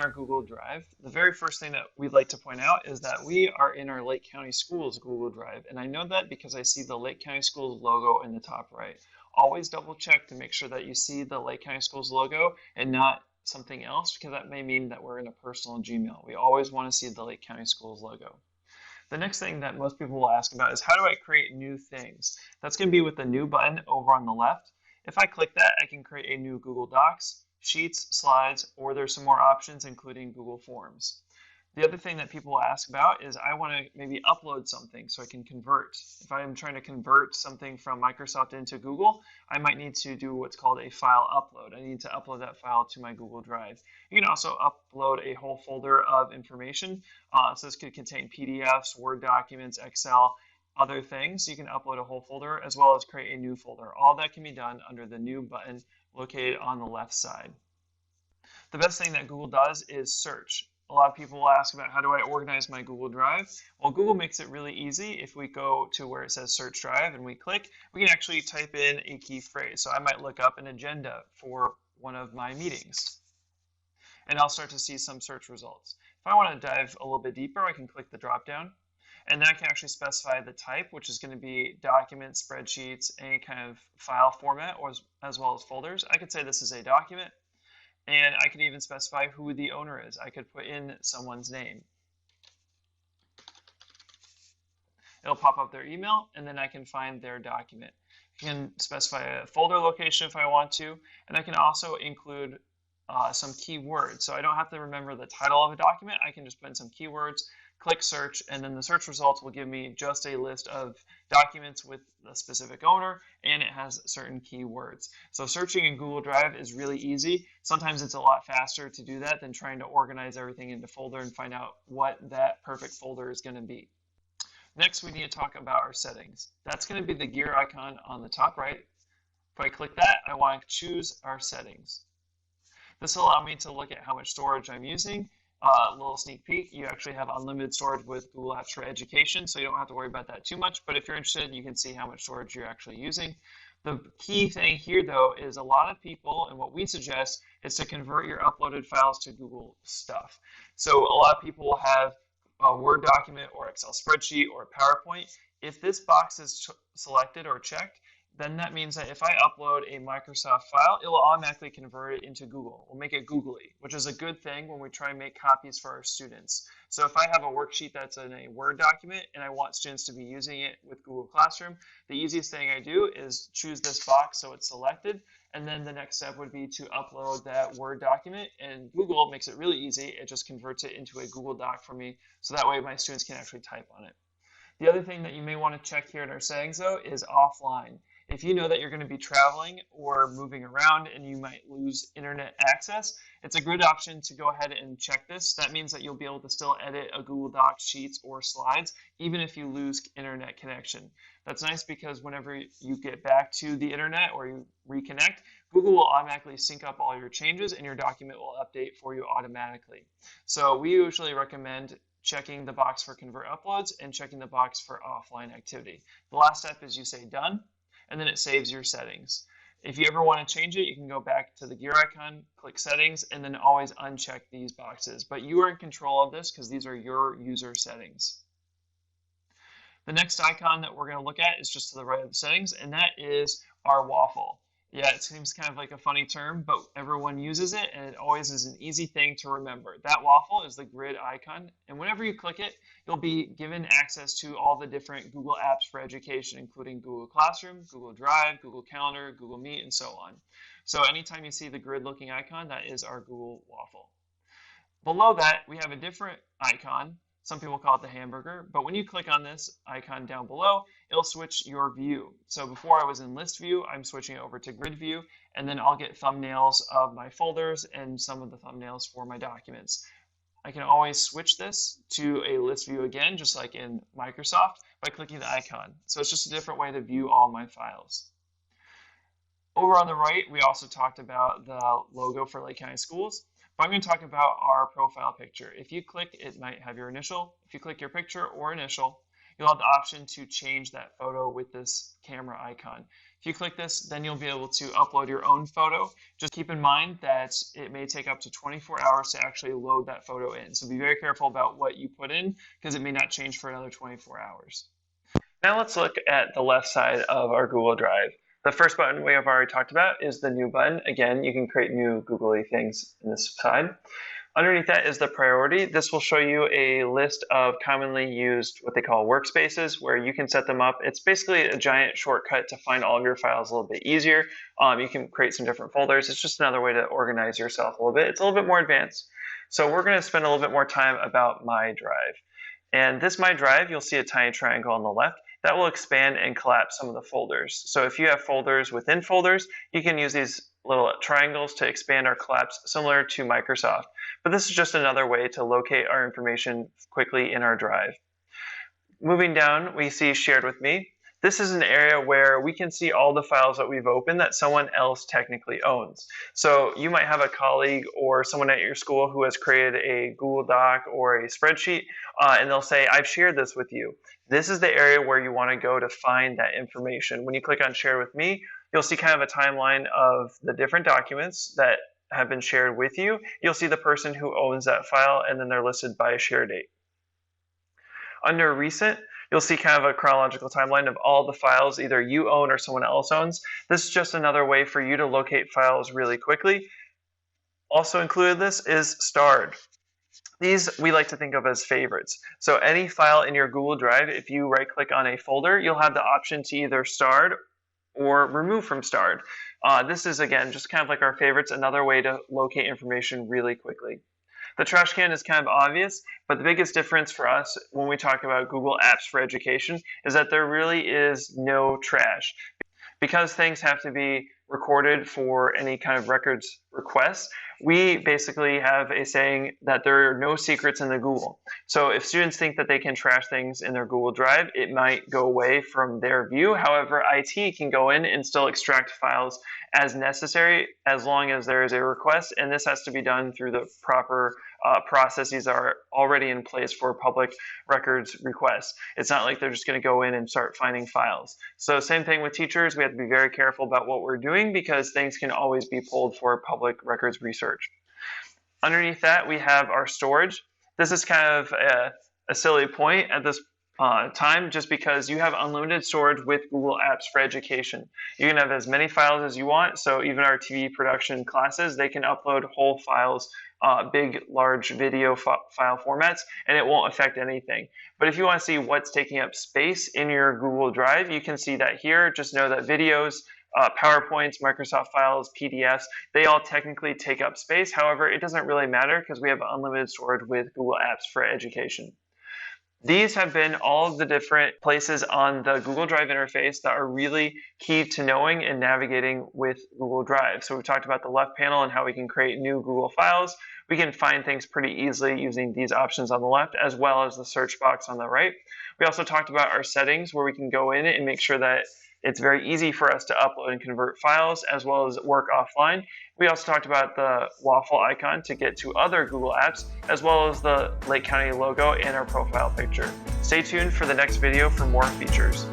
our Google Drive, the very first thing that we'd like to point out is that we are in our Lake County Schools Google Drive. And I know that because I see the Lake County Schools logo in the top right. Always double check to make sure that you see the Lake County Schools logo and not something else, because that may mean that we're in a personal Gmail. We always want to see the Lake County Schools logo. The next thing that most people will ask about is how do I create new things? That's going to be with the new button over on the left. If I click that, I can create a new Google Docs, Sheets, Slides, or there's some more options including Google Forms. The other thing that people ask about is I want to maybe upload something so I can convert. If I'm trying to convert something from Microsoft into Google, I might need to do what's called a file upload. I need to upload that file to my Google Drive. You can also upload a whole folder of information. So this could contain PDFs, Word documents, Excel, other things. You can upload a whole folder as well as create a new folder. All that can be done under the new button located on the left side. The best thing that Google does is search. A lot of people will ask about how do I organize my Google Drive. Well, Google makes it really easy. If we go to where it says Search Drive and we click, we can actually type in a key phrase. So I might look up an agenda for one of my meetings, and I'll start to see some search results. If I want to dive a little bit deeper, I can click the drop down, and then I can actually specify the type, which is going to be documents, spreadsheets, any kind of file format, or as well as folders. I could say this is a document. And I could even specify who the owner is. I could put in someone's name. It'll pop up their email, and then I can find their document. I can specify a folder location if I want to, and I can also include some keywords. So I don't have to remember the title of a document. I can just put in some keywords, click search, and then the search results will give me just a list of documents with the specific owner, and it has certain keywords. So searching in Google Drive is really easy. Sometimes it's a lot faster to do that than trying to organize everything into folder and find out what that perfect folder is going to be. Next, we need to talk about our settings. That's going to be the gear icon on the top right. If I click that, I want to choose our settings. This will allow me to look at how much storage I'm using. A little sneak peek, you actually have unlimited storage with Google Apps for Education, so you don't have to worry about that too much. But if you're interested, you can see how much storage you're actually using. The key thing here, though, is a lot of people, and what we suggest, is to convert your uploaded files to Google stuff. So a lot of people will have a Word document or Excel spreadsheet or PowerPoint. If this box is selected or checked, then that means that if I upload a Microsoft file, it will automatically convert it into Google. We'll make it googly, which is a good thing when we try and make copies for our students. So if I have a worksheet that's in a Word document and I want students to be using it with Google Classroom, the easiest thing I do is choose this box so it's selected, and then the next step would be to upload that Word document, and Google makes it really easy. It just converts it into a Google Doc for me, so that way my students can actually type on it. The other thing that you may want to check here in our settings, though, is offline. If you know that you're going to be traveling or moving around and you might lose internet access, it's a good option to go ahead and check this. That means that you'll be able to still edit a Google Docs, Sheets, or Slides, even if you lose internet connection. That's nice because whenever you get back to the internet or you reconnect, Google will automatically sync up all your changes and your document will update for you automatically. So we usually recommend checking the box for convert uploads and checking the box for offline activity. The last step is you say done, and then it saves your settings. If you ever want to change it, you can go back to the gear icon, click settings, and then always uncheck these boxes. But you are in control of this because these are your user settings. The next icon that we're going to look at is just to the right of the settings, and that is our waffle. Yeah, it seems kind of like a funny term, but everyone uses it, and it always is an easy thing to remember. That waffle is the grid icon, and whenever you click it, you'll be given access to all the different Google Apps for Education, including Google Classroom, Google Drive, Google Calendar, Google Meet, and so on. So anytime you see the grid-looking icon, that is our Google waffle. Below that, we have a different icon. Some people call it the hamburger, but when you click on this icon down below, it'll switch your view. So before I was in list view, I'm switching over to grid view, and then I'll get thumbnails of my folders and some of the thumbnails for my documents. I can always switch this to a list view again, just like in Microsoft, by clicking the icon. So it's just a different way to view all my files. Over on the right, we also talked about the logo for Lake County Schools. But I'm going to talk about our profile picture. If you click, it might have your initial. If you click your picture or initial, you'll have the option to change that photo with this camera icon. If you click this, then you'll be able to upload your own photo. Just keep in mind that it may take up to 24 hours to actually load that photo in. So be very careful about what you put in because it may not change for another 24 hours. Now let's look at the left side of our Google Drive. The first button we have already talked about is the new button. Again, you can create new googly things in this side. Underneath that is the priority. This will show you a list of commonly used what they call workspaces where you can set them up. It's basically a giant shortcut to find all of your files a little bit easier. You can create some different folders. It's just another way to organize yourself a little bit. It's a little bit more advanced. So we're going to spend a little bit more time about My Drive. And this My Drive, you'll see a tiny triangle on the left. That will expand and collapse some of the folders. So if you have folders within folders, you can use these little triangles to expand or collapse, similar to Microsoft. But this is just another way to locate our information quickly in our drive. Moving down, we see Shared with Me. This is an area where we can see all the files that we've opened that someone else technically owns. So you might have a colleague or someone at your school who has created a Google Doc or a spreadsheet, and they'll say, I've shared this with you. This is the area where you want to go to find that information. When you click on Share with Me, you'll see kind of a timeline of the different documents that have been shared with you. You'll see the person who owns that file, and then they're listed by a share date. Under Recent, you'll see kind of a chronological timeline of all the files either you own or someone else owns. This is just another way for you to locate files really quickly. Also included in this is Starred. These we like to think of as favorites. So any file in your Google Drive, if you right-click on a folder, you'll have the option to either Starred or remove from Starred. This is, again, just kind of like our favorites, another way to locate information really quickly. The trash can is kind of obvious, but the biggest difference for us when we talk about Google Apps for Education is that there really is no trash. Because things have to be recorded for any kind of records requests, we basically have a saying that there are no secrets in the Google. So if students think that they can trash things in their Google Drive, it might go away from their view. However, IT can go in and still extract files as necessary as long as there is a request, and this has to be done through the proper processes that are already in place for public records requests. It's not like they're just going to go in and start finding files. So same thing with teachers. We have to be very careful about what we're doing because things can always be pulled for public records research. Underneath that, we have our storage. This is kind of a silly point at this time, just because you have unlimited storage with Google Apps for Education. You can have as many files as you want, so even our TV production classes, they can upload whole files, big, large video file formats, and it won't affect anything. But if you want to see what's taking up space in your Google Drive, you can see that here. Just know that videos, PowerPoints, Microsoft files, PDFs, they all technically take up space. However, it doesn't really matter because we have unlimited storage with Google Apps for Education. These have been all of the different places on the Google Drive interface that are really key to knowing and navigating with Google Drive. So we've talked about the left panel and how we can create new Google files. We can find things pretty easily using these options on the left, as well as the search box on the right. We also talked about our settings, where we can go in and make sure that it's very easy for us to upload and convert files, as well as work offline. We also talked about the Waffle icon to get to other Google apps, as well as the Lake County logo and our profile picture. Stay tuned for the next video for more features.